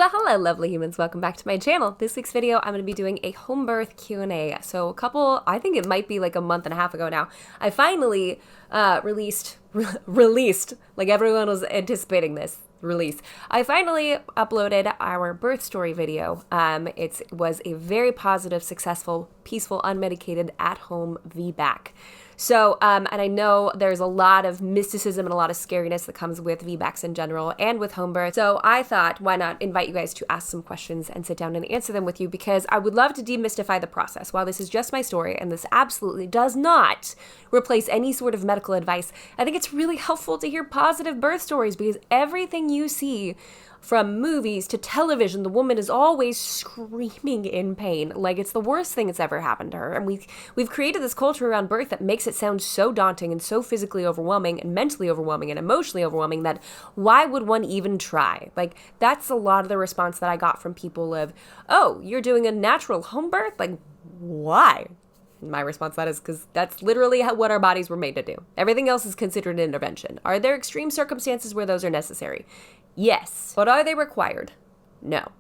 Well, hello lovely humans, welcome back to my channel. This week's video, I'm going to be doing a home birth Q&A. So I think it might be like a month and a half ago now, I finally released, like everyone was anticipating this release. I finally uploaded our birth story video. It was a very positive, successful, peaceful, unmedicated, at-home VBAC. So, and I know there's a lot of mysticism and a lot of scariness that comes with VBACs in general and with home birth. So I thought, why not invite you guys to ask some questions and sit down and answer them with you, because I would love to demystify the process. While this is just my story, and this absolutely does not replace any sort of medical advice, I think it's really helpful to hear positive birth stories, because everything you see from movies to television, the woman is always screaming in pain. Like it's the worst thing that's ever happened to her. And we've created this culture around birth that makes it sound so daunting and so physically overwhelming and mentally overwhelming and emotionally overwhelming that why would one even try? Like that's a lot of the response that I got from people of, oh, you're doing a natural home birth? Like why? My response to that is because that's literally what our bodies were made to do. Everything else is considered an intervention. Are there extreme circumstances where those are necessary? Yes. But are they required? No.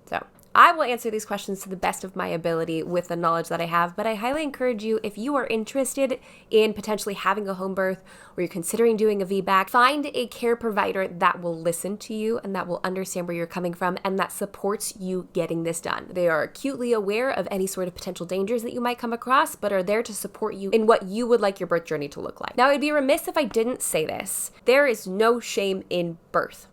So I will answer these questions to the best of my ability with the knowledge that I have, but I highly encourage you, if you are interested in potentially having a home birth or you're considering doing a VBAC, find a care provider that will listen to you and that will understand where you're coming from and that supports you getting this done. They are acutely aware of any sort of potential dangers that you might come across, but are there to support you in what you would like your birth journey to look like. Now, I'd be remiss if I didn't say this. There is no shame in birth.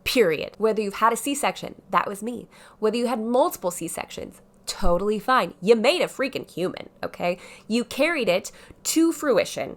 Period. Whether you've had a C-section, that was me. Whether you had multiple C-sections, totally fine. You made a freaking human, okay? You carried it to fruition,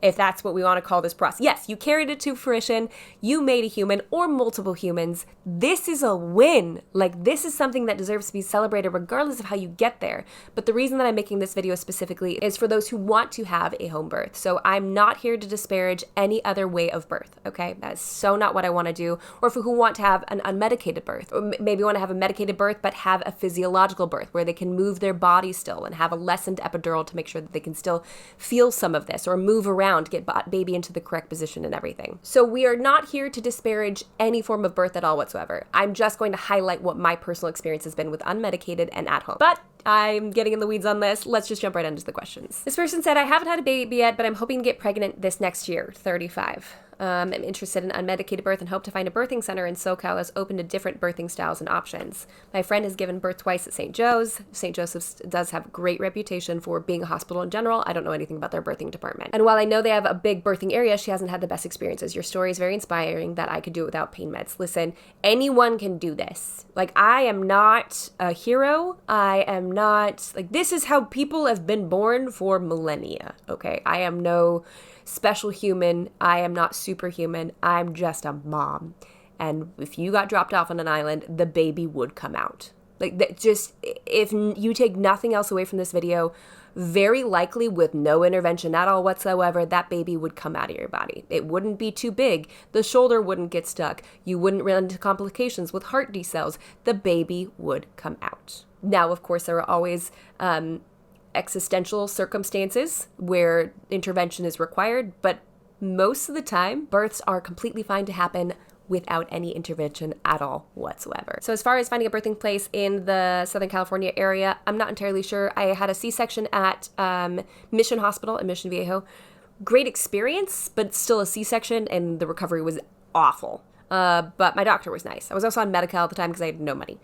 if that's what we want to call this process. Yes, you carried it to fruition. You made a human or multiple humans. This is a win. Like, this is something that deserves to be celebrated regardless of how you get there. But the reason that I'm making this video specifically is for those who want to have a home birth. So I'm not here to disparage any other way of birth, okay? That's so not what I want to do. Or for who want to have an unmedicated birth, or maybe want to have a medicated birth but have a physiological birth where they can move their body still and have a lessened epidural to make sure that they can still feel some of this or move around to get baby into the correct position and everything. So we are not here to disparage any form of birth at all whatsoever. I'm just going to highlight what my personal experience has been with unmedicated and at home. But I'm getting in the weeds on this. Let's just jump right into the questions. This person said, I haven't had a baby yet, but I'm hoping to get pregnant this next year, 35. I'm interested in unmedicated birth and hope to find a birthing center in SoCal that's open to different birthing styles and options. My friend has given birth twice at St. Joe's. St. Joseph's does have a great reputation for being a hospital in general. I don't know anything about their birthing department. And while I know they have a big birthing area, she hasn't had the best experiences. Your story is very inspiring that I could do it without pain meds. Listen, anyone can do this. Like, I am not a hero. I am not, like, this is how people have been born for millennia, okay? I am no special human. I am not superhuman. I'm just a mom. And if you got dropped off on an island, the baby would come out. Like, that, just, if you take nothing else away from this video, very likely with no intervention at all whatsoever, that baby would come out of your body. It wouldn't be too big. The shoulder wouldn't get stuck. You wouldn't run into complications with heart decels. The baby would come out. Now, of course, there are always existential circumstances where intervention is required, but most of the time, births are completely fine to happen without any intervention at all whatsoever. So as far as finding a birthing place in the Southern California area, I'm not entirely sure. I had a C-section at Mission Hospital in Mission Viejo. Great experience, but still a C-section, and the recovery was awful. But my doctor was nice. I was also on Medi-Cal at the time because I had no money.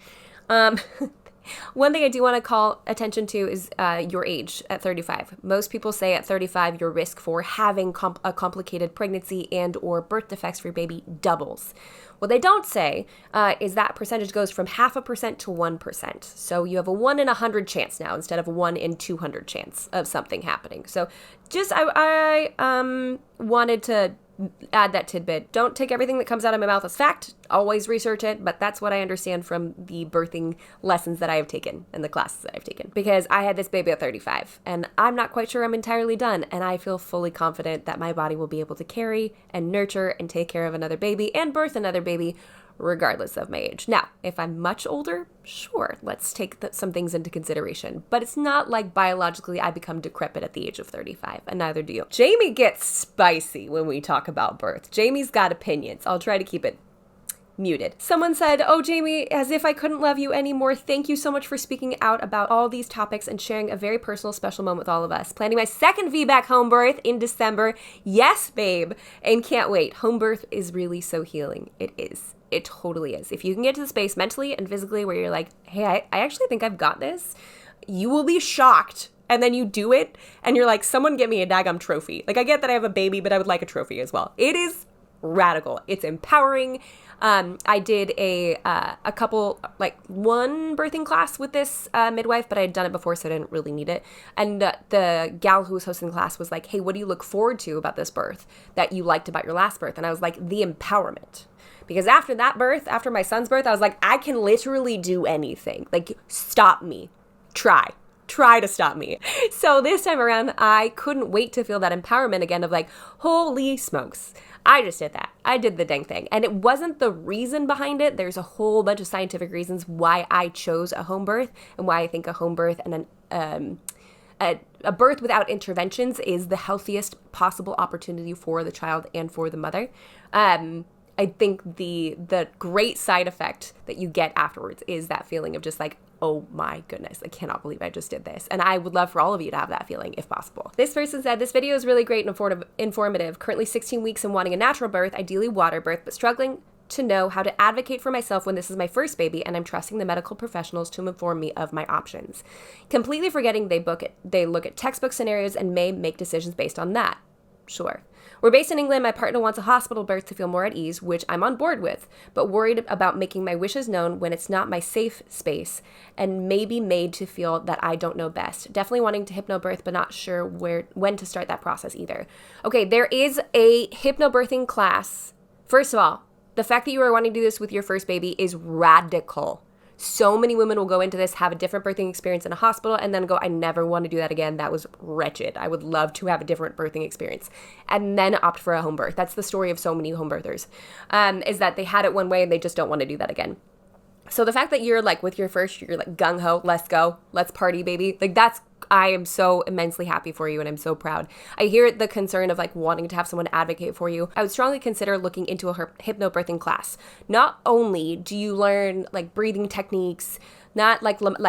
One thing I do want to call attention to is your age at 35. Most people say at 35 your risk for having a complicated pregnancy and or birth defects for your baby doubles. What they don't say is that percentage goes from 0.5% to 1%. So you have a 1 in 100 chance now instead of a 1 in 200 chance of something happening. So just I wanted to add that tidbit. Don't take everything that comes out of my mouth as fact. Always research it, but that's what I understand from the birthing lessons that I have taken and the classes that I've taken. Because I had this baby at 35, and I'm not quite sure I'm entirely done, and I feel fully confident that my body will be able to carry and nurture and take care of another baby and birth another baby regardless of my age. Now, if I'm much older, sure, let's take some things into consideration. But it's not like biologically I become decrepit at the age of 35, and neither do you. Jamie gets spicy when we talk about birth. Jamie's got opinions. I'll try to keep it muted. Someone said, "Oh, Jamie, as if I couldn't love you anymore. Thank you so much for speaking out about all these topics and sharing a very personal, special moment with all of us. Planning my second VBAC home birth in December. Yes, babe. And can't wait. Home birth is really so healing. It is. It totally is. If you can get to the space mentally and physically where you're like, hey, I actually think I've got this, you will be shocked. And then you do it and you're like, someone get me a daggum trophy. Like, I get that I have a baby, but I would like a trophy as well. It is radical. It's empowering. I did a couple, like one birthing class with this midwife, but I had done it before, so I didn't really need it. And the gal who was hosting the class was like, hey, what do you look forward to about this birth that you liked about your last birth? And I was like, the empowerment. Because after that birth, after my son's birth, I was like, I can literally do anything. Like, stop me. Try to stop me. So this time around, I couldn't wait to feel that empowerment again of like, holy smokes. I just did that. I did the dang thing. And it wasn't the reason behind it. There's a whole bunch of scientific reasons why I chose a home birth and why I think a home birth and a birth without interventions is the healthiest possible opportunity for the child and for the mother. I think the great side effect that you get afterwards is that feeling of just like, oh my goodness, I cannot believe I just did this. And I would love for all of you to have that feeling if possible. This person said, this video is really great and informative. Currently 16 weeks and wanting a natural birth, ideally water birth, but struggling to know how to advocate for myself when this is my first baby and I'm trusting the medical professionals to inform me of my options. Completely forgetting they look at textbook scenarios and may make decisions based on that. Sure. We're based in England. My partner wants a hospital birth to feel more at ease, which I'm on board with, but worried about making my wishes known when it's not my safe space and maybe made to feel that I don't know best. Definitely wanting to hypnobirth, but not sure when to start that process either. Okay, there is a hypnobirthing class. First of all, the fact that you are wanting to do this with your first baby is radical. So many women will go into this, have a different birthing experience in a hospital, and then go, I never want to do that again. That was wretched. I would love to have a different birthing experience. And then opt for a home birth. That's the story of so many home birthers, is that they had it one way and they just don't want to do that again. So the fact that you're like with your first, you're like gung-ho, let's go, let's party, baby. Like I am so immensely happy for you and I'm so proud. I hear the concern of like wanting to have someone advocate for you. I would strongly consider looking into a hypnobirthing class. Not only do you learn like breathing techniques, not like not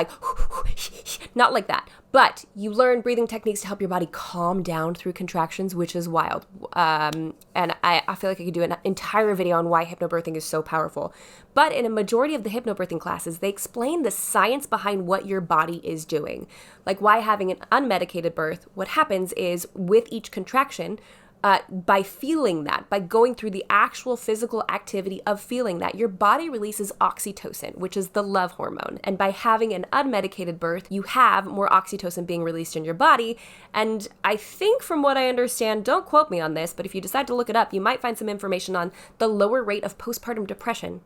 like that, but you learn breathing techniques to help your body calm down through contractions, which is wild. And I feel like I could do an entire video on why hypnobirthing is so powerful. But in a majority of the hypnobirthing classes, they explain the science behind what your body is doing. Like why having an unmedicated birth, what happens is with each contraction, by feeling that, by going through the actual physical activity of feeling that, your body releases oxytocin, which is the love hormone. And by having an unmedicated birth, you have more oxytocin being released in your body. And I think from what I understand, don't quote me on this, but if you decide to look it up, you might find some information on the lower rate of postpartum depression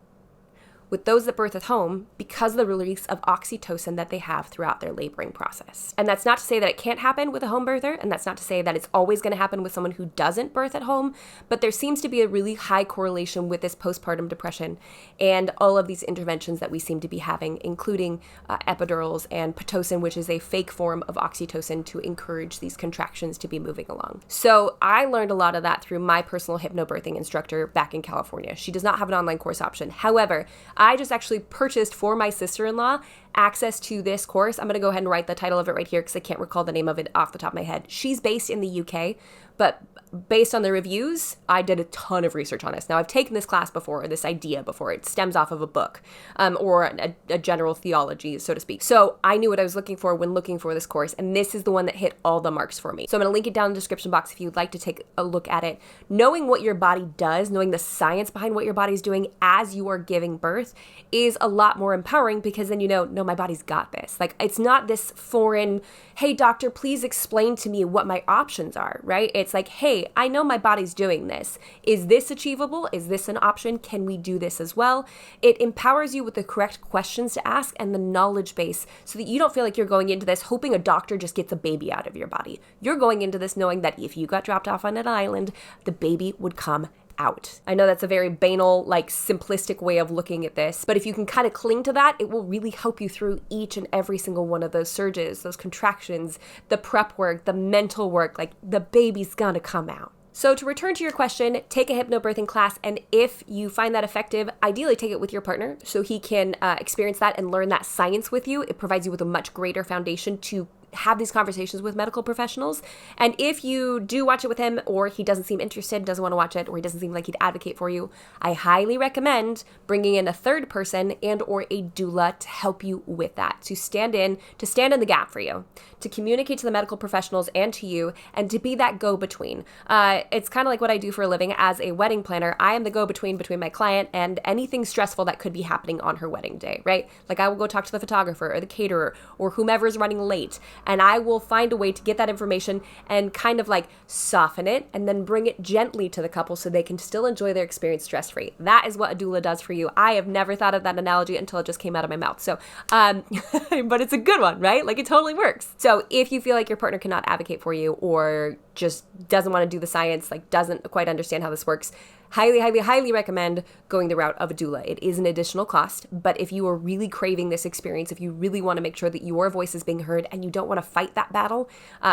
with those that birth at home because of the release of oxytocin that they have throughout their laboring process. And that's not to say that it can't happen with a home birther, and that's not to say that it's always going to happen with someone who doesn't birth at home, but there seems to be a really high correlation with this postpartum depression and all of these interventions that we seem to be having, including epidurals and Pitocin, which is a fake form of oxytocin to encourage these contractions to be moving along. So I learned a lot of that through my personal hypnobirthing instructor back in California. She does not have an online course option. However, I just actually purchased for my sister-in-law access to this course. I'm going to go ahead and write the title of it right here because I can't recall the name of it off the top of my head. She's based in the UK, but based on the reviews, I did a ton of research on this. Now, I've taken this class before, or this idea before. It stems off of a book or a general theology, so to speak. So I knew what I was looking for when looking for this course, and this is the one that hit all the marks for me. So I'm going to link it down in the description box if you'd like to take a look at it. Knowing what your body does, knowing the science behind what your body's doing as you are giving birth is a lot more empowering because then you know, no, my body's got this. Like, it's not this foreign, hey, doctor, please explain to me what my options are, right? It's like, hey, I know my body's doing this. Is this achievable? Is this an option? Can we do this as well? It empowers you with the correct questions to ask and the knowledge base so that you don't feel like you're going into this hoping a doctor just gets a baby out of your body. You're going into this knowing that if you got dropped off on an island, the baby would come out. I know that's a very banal, like simplistic way of looking at this, but if you can kind of cling to that, it will really help you through each and every single one of those surges, those contractions, the prep work, the mental work, like the baby's gonna come out. So to return to your question, take a hypnobirthing class, and if you find that effective, ideally take it with your partner so he can experience that and learn that science with you. It provides you with a much greater foundation to have these conversations with medical professionals. And if you do watch it with him, or he doesn't seem interested, doesn't want to watch it, or he doesn't seem like he'd advocate for you, I highly recommend bringing in a third person and or a doula to help you with that, to stand in the gap for you, to communicate to the medical professionals and to you, and to be that go-between. It's kind of like what I do for a living as a wedding planner. I am the go-between between my client and anything stressful that could be happening on her wedding day, right? Like I will go talk to the photographer or the caterer or whomever is running late, and I will find a way to get that information and kind of like soften it and then bring it gently to the couple so they can still enjoy their experience stress-free. That is what a doula does for you. I have never thought of that analogy until it just came out of my mouth. So, but it's a good one, right? Like it totally works. So if you feel like your partner cannot advocate for you or just doesn't want to do the science, like doesn't quite understand how this works, highly recommend going the route of a doula. It is an additional cost, but if you are really craving this experience, if you really want to make sure that your voice is being heard and you don't want to fight that battle,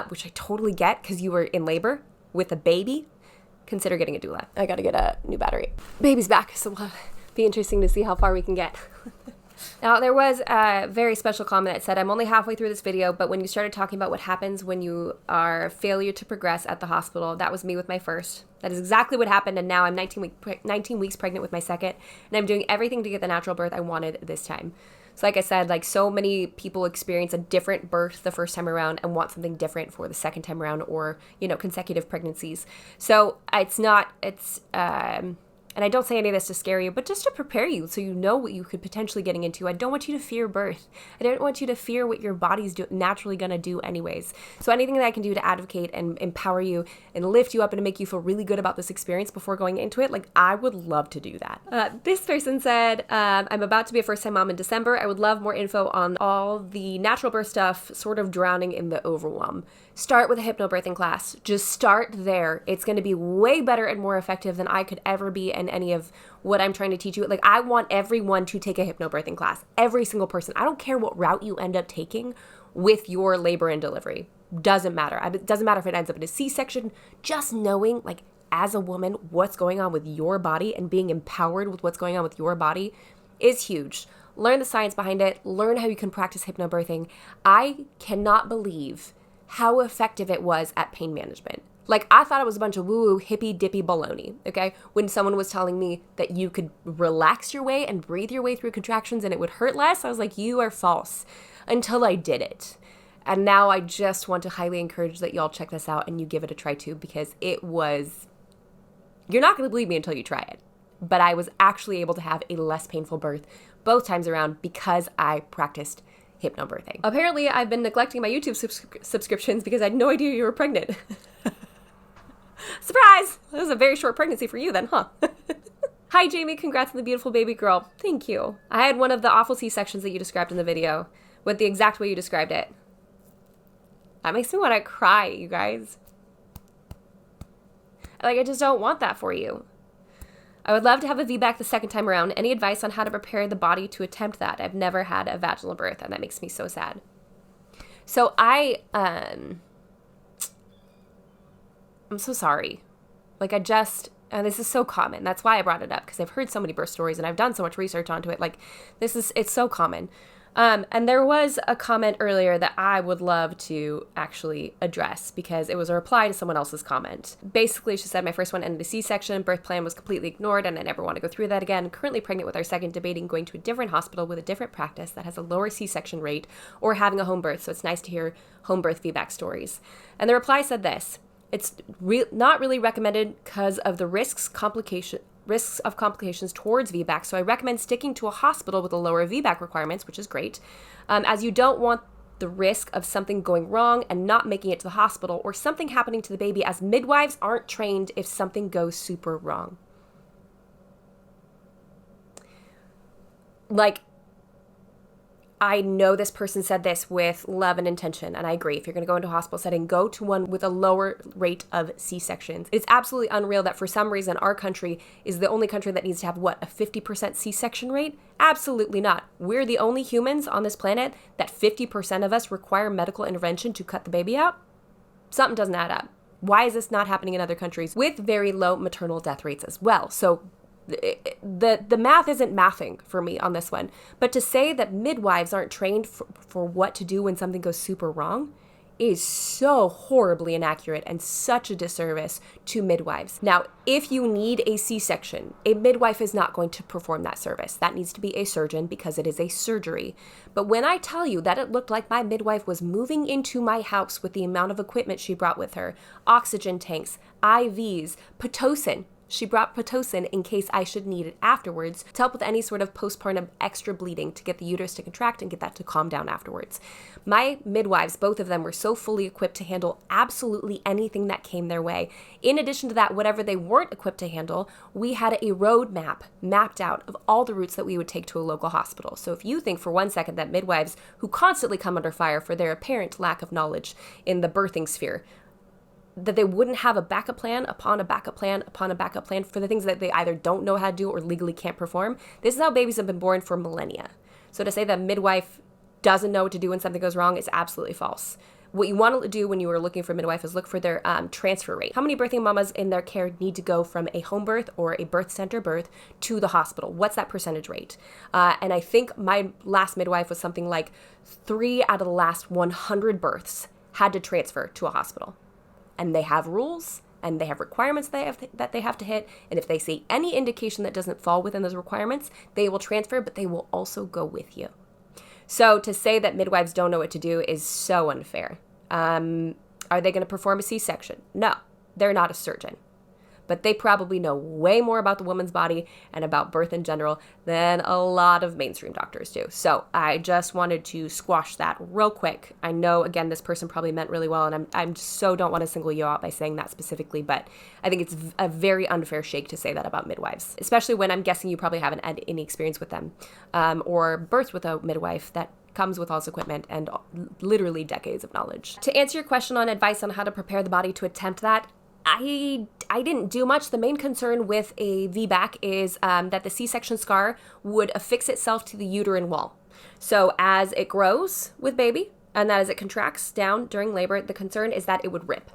which I totally get because you were in labor with a baby, consider getting a doula. I got to get a new battery. Baby's back, so it'll be interesting to see how far we can get. Now, there was a very special comment that said, I'm only halfway through this video, but when you started talking about what happens when you are failure to progress at the hospital, that was me with my first. That is exactly what happened, and now I'm 19 weeks pregnant with my second, and I'm doing everything to get the natural birth I wanted this time. So like I said, like so many people experience a different birth the first time around and want something different for the second time around or, consecutive pregnancies. So and I don't say any of this to scare you, but just to prepare you so you know what you could potentially getting into. I don't want you to fear birth. I don't want you to fear what your body's naturally going to do anyways. So anything that I can do to advocate and empower you and lift you up and to make you feel really good about this experience before going into it, like I would love to do that. This person said, I'm about to be a first-time mom in December. I would love more info on all the natural birth stuff, sort of drowning in the overwhelm. Start with a hypnobirthing class. Just start there. It's going to be way better and more effective than I could ever be in any of what I'm trying to teach you. Like, I want everyone to take a hypnobirthing class. Every single person. I don't care what route you end up taking with your labor and delivery. Doesn't matter. It doesn't matter if it ends up in a C-section. Just knowing, like, as a woman, what's going on with your body and being empowered with what's going on with your body is huge. Learn the science behind it. Learn how you can practice hypnobirthing. I cannot believe how effective it was at pain management. Like, I thought it was a bunch of woo-woo, hippy-dippy baloney, okay? When someone was telling me that you could relax your way and breathe your way through contractions and it would hurt less, I was like, you are false, until I did it. And now I just want to highly encourage that y'all check this out and you give it a try too, because it was, you're not going to believe me until you try it. But I was actually able to have a less painful birth both times around because I practiced hypnobirthing. Apparently, I've been neglecting my YouTube subscriptions because I had no idea you were pregnant. Surprise! That was a very short pregnancy for you then, huh? Hi, Jamie. Congrats on the beautiful baby girl. Thank you. I had one of the awful C-sections that you described in the video. Went the exact way you described it. That makes me want to cry, you guys. Like, I just don't want that for you. I would love to have a VBAC the second time around. Any advice on how to prepare the body to attempt that? I've never had a vaginal birth, and that makes me so sad. So I'm so sorry. Like, and this is so common. That's why I brought it up, because I've heard so many birth stories, and I've done so much research onto it. Like, it's so common. And there was a comment earlier that I would love to actually address because it was a reply to someone else's comment. Basically, she said, my first one ended a C-section, birth plan was completely ignored, and I never want to go through that again. Currently pregnant with our second, debating going to a different hospital with a different practice that has a lower C-section rate or having a home birth. So it's nice to hear home birth VBAC stories. And the reply said this: it's not really recommended because of the risks of complications towards VBAC, so I recommend sticking to a hospital with a lower VBAC requirements, which is great, as you don't want the risk of something going wrong and not making it to the hospital or something happening to the baby, as midwives aren't trained if something goes super wrong. Like, I know this person said this with love and intention, and I agree. If you're going to go into a hospital setting, go to one with a lower rate of C-sections. It's absolutely unreal that for some reason our country is the only country that needs to have, a 50% C-section rate? Absolutely not. We're the only humans on this planet that 50% of us require medical intervention to cut the baby out. Something doesn't add up. Why is this not happening in other countries with very low maternal death rates as well? So the math isn't mathing for me on this one. But to say that midwives aren't trained for what to do when something goes super wrong is so horribly inaccurate and such a disservice to midwives. Now, if you need a C-section, a midwife is not going to perform that service. That needs to be a surgeon because it is a surgery. But when I tell you that it looked like my midwife was moving into my house with the amount of equipment she brought with her, oxygen tanks, IVs, Pitocin, she brought Pitocin in case I should need it afterwards to help with any sort of postpartum extra bleeding to get the uterus to contract and get that to calm down afterwards. My midwives, both of them, were so fully equipped to handle absolutely anything that came their way. In addition to that, whatever they weren't equipped to handle, we had a roadmap mapped out of all the routes that we would take to a local hospital. So if you think for one second that midwives who constantly come under fire for their apparent lack of knowledge in the birthing sphere, that they wouldn't have a backup plan upon a backup plan upon a backup plan for the things that they either don't know how to do or legally can't perform. This is how babies have been born for millennia. So to say that midwife doesn't know what to do when something goes wrong is absolutely false. What you want to do when you are looking for a midwife is look for their transfer rate. How many birthing mamas in their care need to go from a home birth or a birth center birth to the hospital? What's that percentage rate? And I think my last midwife was something like 3 out of the last 100 births had to transfer to a hospital. And they have rules and they have requirements that they have to hit. And if they see any indication that doesn't fall within those requirements, they will transfer, but they will also go with you. So to say that midwives don't know what to do is so unfair. Are they going to perform a C-section? No, they're not a surgeon. But they probably know way more about the woman's body and about birth in general than a lot of mainstream doctors do. So I just wanted to squash that real quick. I know, again, this person probably meant really well, and I'm so don't want to single you out by saying that specifically, but I think it's a very unfair shake to say that about midwives, especially when I'm guessing you probably haven't had any experience with them or birthed with a midwife that comes with all this equipment and literally decades of knowledge. To answer your question on advice on how to prepare the body to attempt that, I didn't do much. The main concern with a VBAC is that the C-section scar would affix itself to the uterine wall. So as it grows with baby and that as it contracts down during labor, the concern is that it would rip,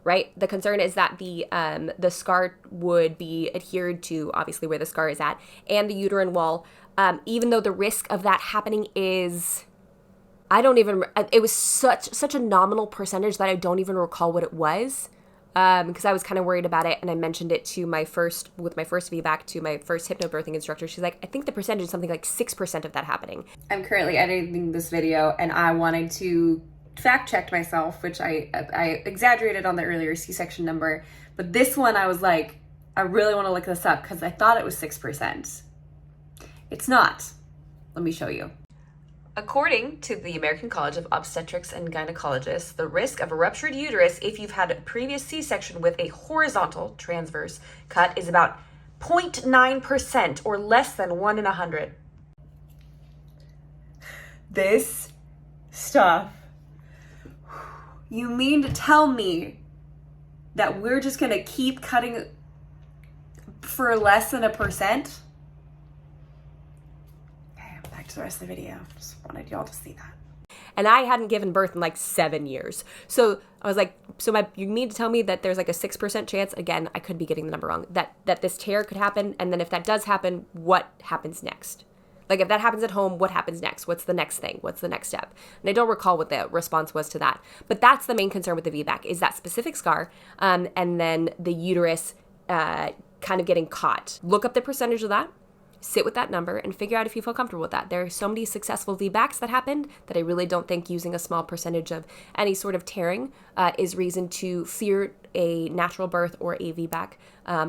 right? The concern is that the scar would be adhered to obviously where the scar is at and the uterine wall, even though the risk of that happening is, it was such a nominal percentage that I don't even recall what it was. Because I was kind of worried about it, and I mentioned it to my first VBAC, to my first hypnobirthing instructor. She's like, I think the percentage is something like 6% of that happening. I'm currently editing this video, and I wanted to fact check myself, which I exaggerated on the earlier C-section number, but this one I was like, I really want to look this up because I thought it was 6%. It's not. Let me show you. According to the American College of Obstetrics and Gynecologists, the risk of a ruptured uterus if you've had a previous C-section with a horizontal transverse cut is about 0.9% or less than 1 in 100. This stuff. You mean to tell me that we're just going to keep cutting for less than 1%? The rest of the video. Just wanted y'all to see that. And I hadn't given birth in like 7 years. So I was like, you mean to tell me that there's like a 6% chance, again, I could be getting the number wrong, that this tear could happen, and then if that does happen, what happens next? Like if that happens at home, what happens next? What's the next thing? What's the next step? And I don't recall what the response was to that. But that's the main concern with the VBAC, is that specific scar, and then the uterus kind of getting caught. Look up the percentage of that. Sit with that number and figure out if you feel comfortable with that. There are so many successful VBACs that happened that I really don't think using a small percentage of any sort of tearing is reason to fear a natural birth or a VBAC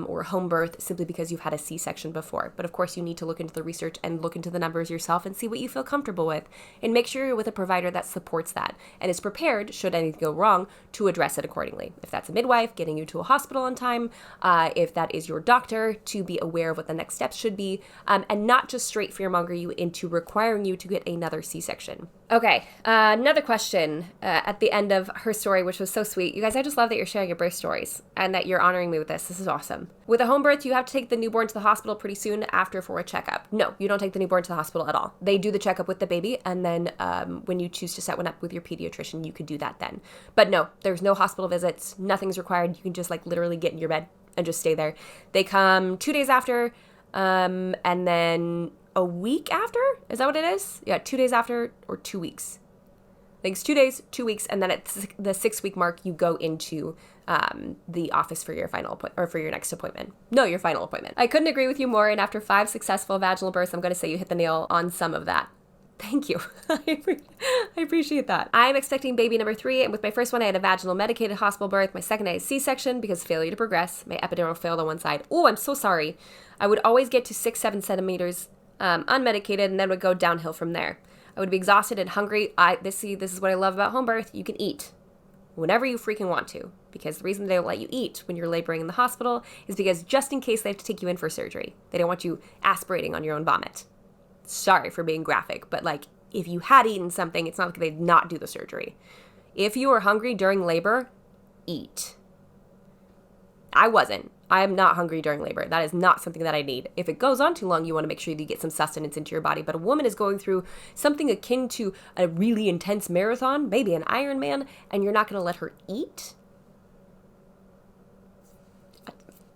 or home birth simply because you've had a C-section before. But of course, you need to look into the research and look into the numbers yourself and see what you feel comfortable with, and make sure you're with a provider that supports that and is prepared, should anything go wrong, to address it accordingly. If that's a midwife, getting you to a hospital on time, if that is your doctor, to be aware of what the next steps should be, and not just straight fearmonger you into requiring you to get another C-section. Okay, another question at the end of her story, which was so sweet. You guys, I just love that you're sharing your birth stories and that you're honoring me with this. This is awesome. With a home birth, you have to take the newborn to the hospital pretty soon after for a checkup. No, you don't take the newborn to the hospital at all. They do the checkup with the baby, and then when you choose to set one up with your pediatrician, you could do that then. But no, there's no hospital visits. Nothing's required. You can just like literally get in your bed and just stay there. They come 2 days after, and then a week after? Is that what it is? Yeah, 2 days after or 2 weeks. I think it's 2 days, 2 weeks, and then at the 6-week mark, you go into the office for your final appointment, or for your next appointment. No, your final appointment. I couldn't agree with you more, and after 5 successful vaginal births, I'm going to say you hit the nail on some of that. Thank you. I appreciate that. I'm expecting baby number 3, and with my first one, I had a vaginal medicated hospital birth. My second, I had a C-section because failure to progress. My epidural failed on one side. Oh, I'm so sorry. I would always get to 6-7 centimeters unmedicated, and then would go downhill from there. I would be exhausted and hungry. This is what I love about home birth. You can eat whenever you freaking want to, because the reason they don't let you eat when you're laboring in the hospital is because just in case they have to take you in for surgery, they don't want you aspirating on your own vomit. Sorry for being graphic, but like if you had eaten something, it's not like they'd not do the surgery. If you were hungry during labor, eat. I wasn't. I am not hungry during labor. That is not something that I need. If it goes on too long, you want to make sure that you get some sustenance into your body. But a woman is going through something akin to a really intense marathon, maybe an Ironman, and you're not going to let her eat?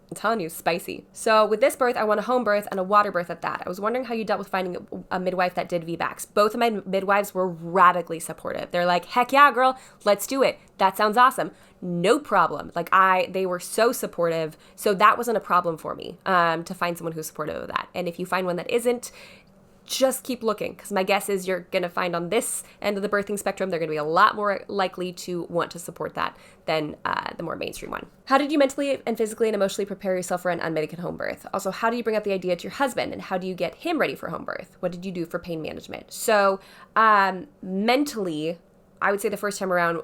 I'm telling you, spicy. So with this birth, I want a home birth and a water birth at that. I was wondering how you dealt with finding a midwife that did VBACs. Both of my midwives were radically supportive. They're like, heck yeah, girl, let's do it. That sounds awesome. No problem. They were so supportive. So that wasn't a problem for me to find someone who's supportive of that. And if you find one that isn't, just keep looking, because my guess is you're going to find on this end of the birthing spectrum, they're going to be a lot more likely to want to support that than the more mainstream one. How did you mentally and physically and emotionally prepare yourself for an unmedicated home birth? Also, how do you bring up the idea to your husband, and how do you get him ready for home birth? What did you do for pain management? So mentally, I would say the first time around,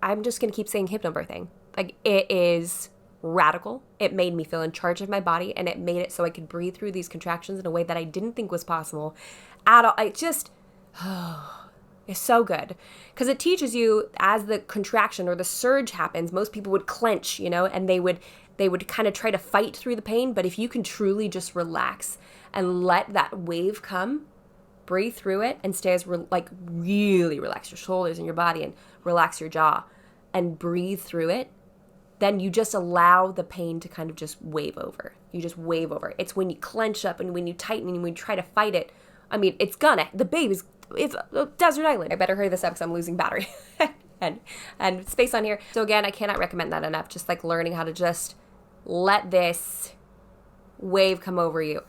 I'm just going to keep saying hypnobirthing. Like, it is radical. It made me feel in charge of my body, and it made it so I could breathe through these contractions in a way that I didn't think was possible at all. It's so good because it teaches you as the contraction or the surge happens, most people would clench, and they would kind of try to fight through the pain. But if you can truly just relax and let that wave come, breathe through it, and stay as really relax your shoulders and your body and relax your jaw and breathe through it, then you just allow the pain to kind of just wave over. You just wave over. It's when you clench up and when you tighten and when you try to fight it. I mean, it's a desert island. I better hurry this up because I'm losing battery and space on here. So again, I cannot recommend that enough. Just like learning how to just let this wave come over you.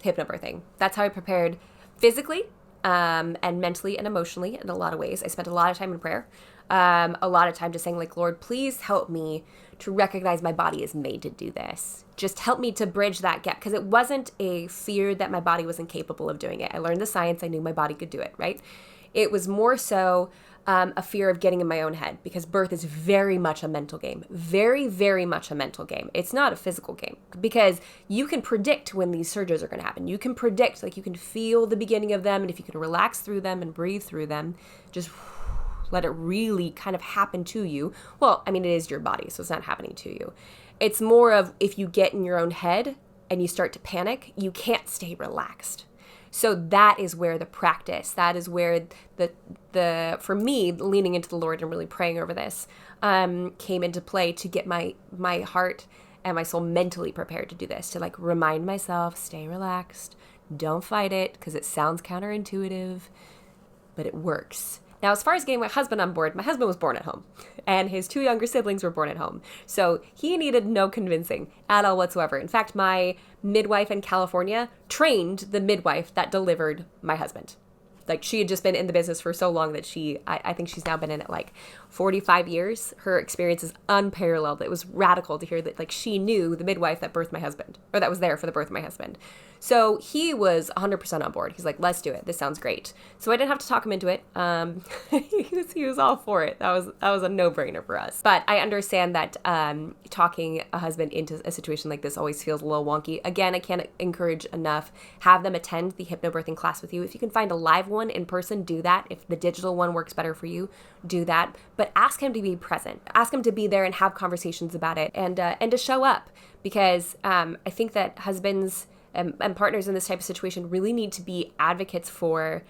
Hypnobirthing. That's how I prepared physically and mentally and emotionally in a lot of ways. I spent a lot of time in prayer. A lot of time just saying, like, Lord, please help me to recognize my body is made to do this. Just help me to bridge that gap, because it wasn't a fear that my body was incapable of doing it. I learned the science. I knew my body could do it, right? It was more so a fear of getting in my own head, because birth is very much a mental game. Very, very much a mental game. It's not a physical game, because you can predict when these surges are going to happen. You can predict, you can feel the beginning of them, and if you can relax through them and breathe through them, just let it really kind of happen to you. Well, I mean, it is your body, so it's not happening to you. It's more of if you get in your own head and you start to panic, you can't stay relaxed. So that is where the practice, that is where the for me, leaning into the Lord and really praying over this came into play to get my heart and my soul mentally prepared to do this, to remind myself, stay relaxed, don't fight it, because it sounds counterintuitive, but it works. Now, as far as getting my husband on board, my husband was born at home, and his 2 younger siblings were born at home. So he needed no convincing at all whatsoever. In fact, my midwife in California trained the midwife that delivered my husband. She had just been in the business for so long that I think she's now been in it 45 years. Her experience is unparalleled. It was radical to hear that she knew the midwife that birthed my husband, or that was there for the birth of my husband. So he was 100% on board. He's like, let's do it. This sounds great. So I didn't have to talk him into it. He was all for it. That was a no-brainer for us. But I understand that talking a husband into a situation like this always feels a little wonky. Again, I can't encourage enough. Have them attend the hypnobirthing class with you. If you can find a live one in person, do that. If the digital one works better for you, do that. But ask him to be present. Ask him to be there and have conversations about it, and to show up, because I think that husbands and partners in this type of situation really need to be advocates for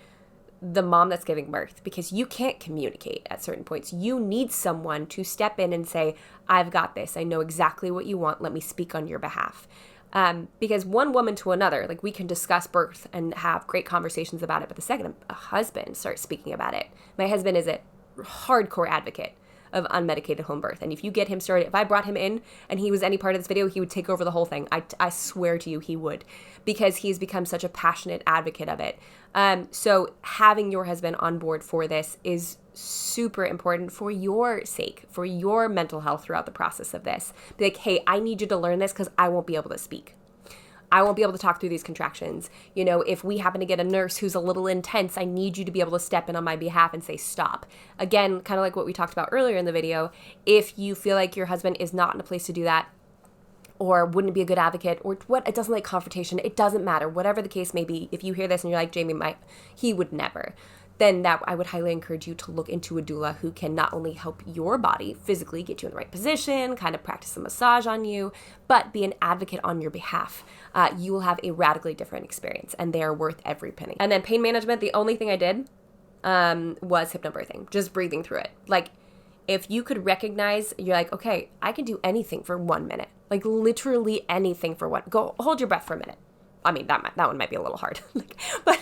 the mom that's giving birth, because you can't communicate at certain points. You need someone to step in and say, I've got this. I know exactly what you want. Let me speak on your behalf. Because one woman to another, like, we can discuss birth and have great conversations about it. But the second a husband starts speaking about it, my husband is a hardcore advocate of unmedicated home birth. And if you get him started, if I brought him in and he was any part of this video, he would take over the whole thing. I swear to you, he would, because he's become such a passionate advocate of it. So having your husband on board for this is super important for your sake, for your mental health throughout the process of this. Be like, hey, I need you to learn this because I won't be able to speak. I won't be able to talk through these contractions. You know, if we happen to get a nurse who's a little intense, I need you to be able to step in on my behalf and say stop. Again, kind of like what we talked about earlier in the video, if you feel like your husband is not in a place to do that, or wouldn't be a good advocate, or what, it doesn't like confrontation, it doesn't matter. Whatever the case may be, if you hear this and you're like, Jamie, he would never, then that I would highly encourage you to look into a doula who can not only help your body physically get you in the right position, kind of practice a massage on you, but be an advocate on your behalf. You will have a radically different experience, and they are worth every penny. And then pain management, the only thing I did was hypnobirthing, just breathing through it. Like, if you could recognize, you're like, okay, I can do anything for 1 minute, like literally anything for go hold your breath for a minute. I mean, that one might be a little hard, but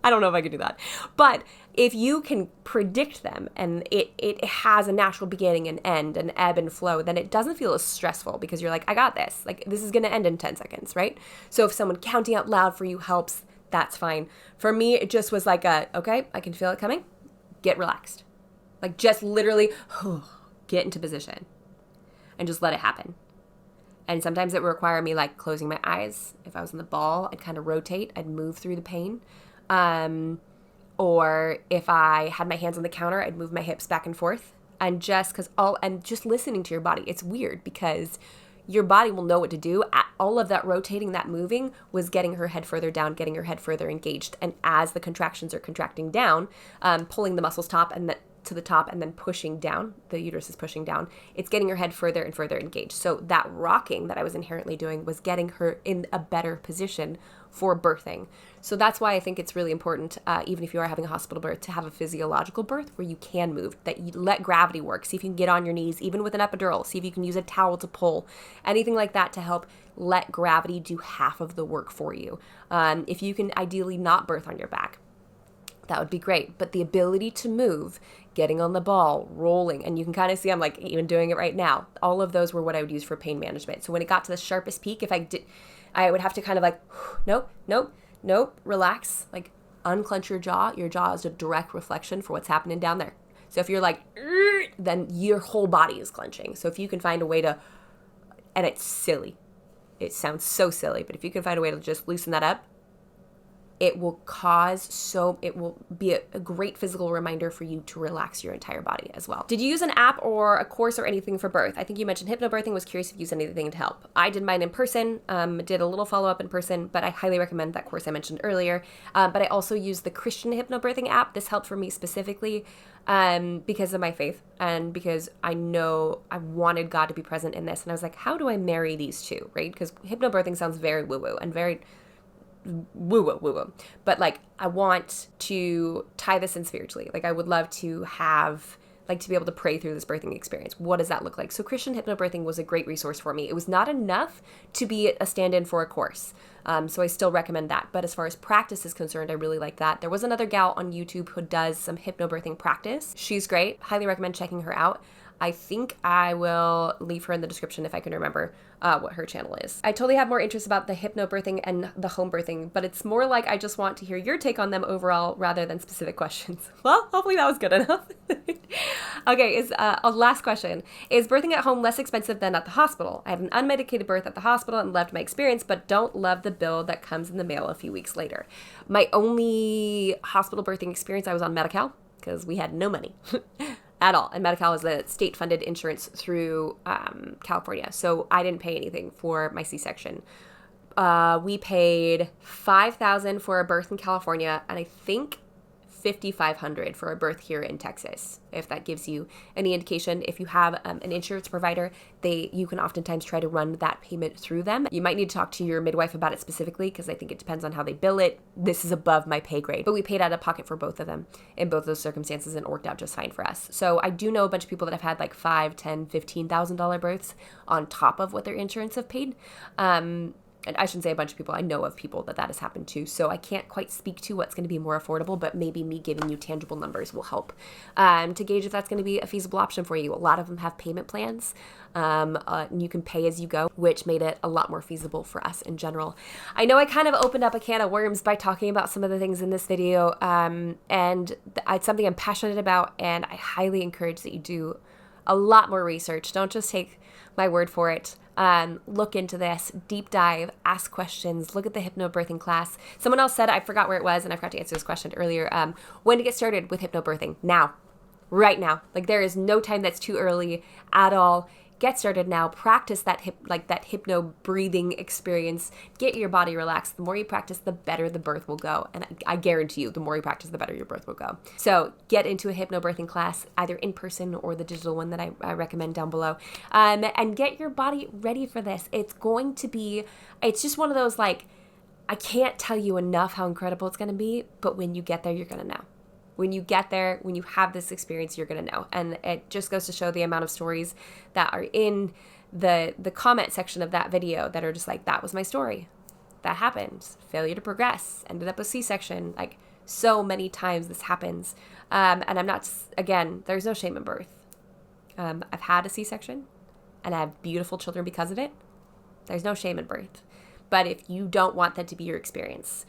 I don't know if I could do that. But if you can predict them and it has a natural beginning and end, an ebb and flow, then it doesn't feel as stressful, because you're like, I got this. Like, this is going to end in 10 seconds, right? So if someone counting out loud for you helps, that's fine. For me, it just was like okay, I can feel it coming. Get relaxed. Like, just literally get into position and just let it happen. And sometimes it would require me like closing my eyes. If I was in the ball, I'd kind of rotate. I'd move through the pain. Or if I had my hands on the counter, I'd move my hips back and forth. And just just listening to your body. It's weird because your body will know what to do. All of that rotating, that moving was getting her head further down, getting her head further engaged. And as the contractions are contracting down, pulling the muscles to the top and then pushing down, the uterus is pushing down, it's getting her head further and further engaged. So that rocking that I was inherently doing was getting her in a better position for birthing. So that's why I think it's really important, even if you are having a hospital birth, to have a physiological birth where you can move, that you let gravity work. See if you can get on your knees, even with an epidural. See if you can use a towel to pull, anything like that to help let gravity do half of the work for you. If you can ideally not birth on your back, that would be great. But the ability to move, getting on the ball, rolling, and you can kind of see I'm like even doing it right now. All of those were what I would use for pain management. So when it got to the sharpest peak, if I would have to kind of like, nope, relax, like unclench your jaw. Your jaw is a direct reflection for what's happening down there. So if you're like, then your whole body is clenching. So if you can find a way to, and it's silly, it sounds so silly, but if you can find a way to just loosen that up, it will be a great physical reminder for you to relax your entire body as well. Did you use an app or a course or anything for birth? I think you mentioned hypnobirthing. Was curious if you used anything to help. I did mine in person, did a little follow-up in person, but I highly recommend that course I mentioned earlier. But I also used the Christian Hypnobirthing app. This helped for me specifically because of my faith and because I know I wanted God to be present in this. And I was like, how do I marry these two, right? Because hypnobirthing sounds very woo-woo and very woo-woo. But like, I want to tie this in spiritually. Like, I would love to be able to pray through this birthing experience. What does that look like? So Christian Hypnobirthing was a great resource for me. It was not enough to be a stand-in for a course. So I still recommend that. But as far as practice is concerned, I really like that. There was another gal on YouTube who does some hypnobirthing practice. She's great. Highly recommend checking her out. I think I will leave her in the description if I can remember what her channel is. I totally have more interest about the hypnobirthing and the home birthing, but it's more like I just want to hear your take on them overall rather than specific questions. Well, hopefully that was good enough. Okay, a last question. Is birthing at home less expensive than at the hospital? I had an unmedicated birth at the hospital and loved my experience, but don't love the bill that comes in the mail a few weeks later. My only hospital birthing experience, I was on Medi-Cal because we had no money. At all. And Medi-Cal is a state-funded insurance through California. So I didn't pay anything for my C-section. We paid $5,000 for a birth in California, and I think $5,500 for a birth here in Texas, if that gives you any indication. If you have an insurance provider, you can oftentimes try to run that payment through them. You might need to talk to your midwife about it specifically because I think it depends on how they bill it. This is above my pay grade, but we paid out of pocket for both of them in both those circumstances and it worked out just fine for us. So I do know a bunch of people that have had like $5,000, $10,000, $15,000 births on top of what their insurance have paid. And I shouldn't say a bunch of people, I know of people that has happened to. So I can't quite speak to what's going to be more affordable, but maybe me giving you tangible numbers will help to gauge if that's going to be a feasible option for you. A lot of them have payment plans. And you can pay as you go, which made it a lot more feasible for us in general. I know I kind of opened up a can of worms by talking about some of the things in this video, and it's something I'm passionate about, and I highly encourage that you do a lot more research. Don't just take my word for it. Look into this, deep dive, ask questions, look at the hypnobirthing class. Someone else said, I forgot where it was, and I forgot to answer this question earlier, when to get started with hypnobirthing. Now, right now. Like, there is no time that's too early at all. Get started now. Practice that hypno breathing experience. Get your body relaxed. The more you practice, the better the birth will go. And I guarantee you, the more you practice, the better your birth will go. So get into a hypnobirthing class, either in person or the digital one that I recommend down below. And get your body ready for this. It's just one of those, like, I can't tell you enough how incredible it's going to be, but when you get there, you're going to know. When you get there, when you have this experience, you're going to know. And it just goes to show the amount of stories that are in the comment section of that video that are just like, that was my story. That happened. Failure to progress. Ended up a C-section. Like, so many times this happens. And I'm not, again, there's no shame in birth. I've had a C-section and I have beautiful children because of it. There's no shame in birth. But if you don't want that to be your experience,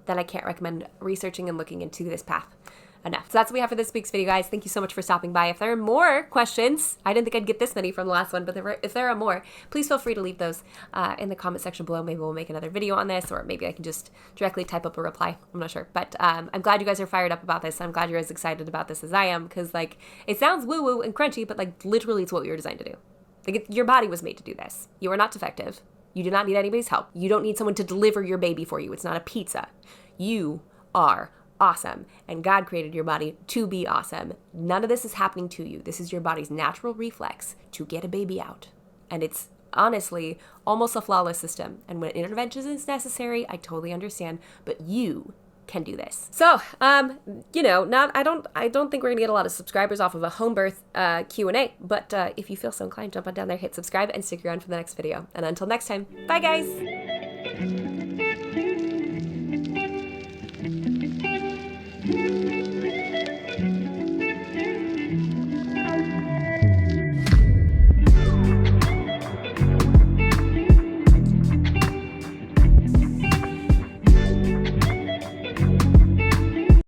then I can't recommend researching and looking into this path enough. So that's what we have for this week's video, guys. Thank you so much for stopping by. If there are more questions, I didn't think I'd get this many from the last one, but if there are more, please feel free to leave those in the comment section below. Maybe we'll make another video on this, or maybe I can just directly type up a reply. I'm not sure. But I'm glad you guys are fired up about this. I'm glad you're as excited about this as I am, because, like, it sounds woo-woo and crunchy, but, like, literally it's what we were designed to do. Like, your body was made to do this. You are not defective. You do not need anybody's help. You don't need someone to deliver your baby for you. It's not a pizza. You are awesome, and God created your body to be awesome. None of this is happening to you. This is your body's natural reflex to get a baby out. And it's honestly almost a flawless system. And when intervention is necessary, I totally understand, but you can do this. So, I don't think we're gonna get a lot of subscribers off of a Homebirth Q&A, but if you feel so inclined, jump on down there, hit subscribe, and stick around for the next video. And until next time, bye guys!